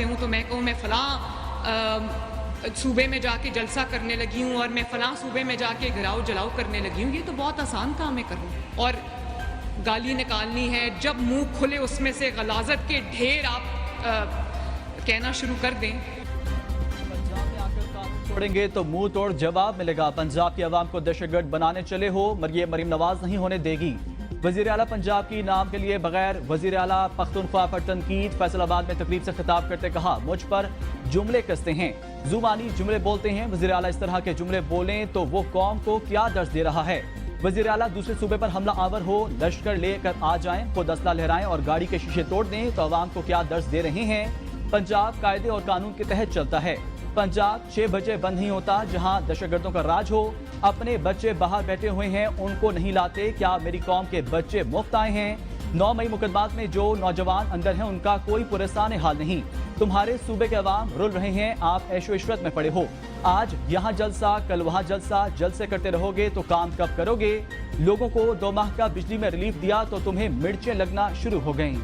سے ہوں تو میں کہوں میں فلاں صوبے میں جا کے جلسہ کرنے لگی ہوں اور میں فلاں صوبے میں جا کے گراؤ جلاؤ کرنے لگی ہوں، یہ تو بہت آسان کام ہے کروں، اور گالی نکالنی ہے جب منہ کھلے اس میں سے غلاظت کے ڈھیر آپ کہنا شروع کر دیں۔ پنجاب میں آ کر قانون توڑیں گے تو منہ توڑ جواب ملے گا، پنجاب کی عوام کو دہشت گرد بنانے چلے ہو، مریم نواز نہیں ہونے دے گی۔ وزیر اعلیٰ پنجاب کی نام کے لیے بغیر وزیر اعلیٰ پختونخوا پر تنقید، فیصل آباد میں تقریب سے خطاب کرتے کہا مجھ پر جملے کستے ہیں، زبانی جملے بولتے ہیں، وزیر اعلیٰ اس طرح کے جملے بولیں تو وہ قوم کو کیا درس دے رہا ہے؟ وزیر اعلیٰ دوسرے صوبے پر حملہ آور ہو، لشکر لے کر آ جائیں، خود اسلحہ لہرائیں اور گاڑی کے شیشے توڑ دیں تو عوام کو کیا درس دے رہے ہیں؟ پنجاب قاعدے اور قانون کے تحت چلتا ہے، پنجاب 6 بجے بند نہیں ہوتا، جہاں دہشت گردوں کا راج ہو، اپنے بچے باہر بیٹھے ہوئے ہیں ان کو نہیں لاتے، کیا میری قوم کے بچے مفت آئے ہیں؟ 9 مئی مقدمات میں جو نوجوان اندر ہیں ان کا کوئی پرسان حال نہیں، تمہارے صوبے کے عوام رول رہے ہیں، آپ عیش و عشرت میں پڑے ہو، آج یہاں جلسہ کل وہاں جلسہ، جلسے کرتے رہو گے تو کام کب کرو گے؟ لوگوں کو 2 ماہ کا بجلی میں ریلیف دیا تو تمہیں مرچیں لگنا شروع ہو گئیں۔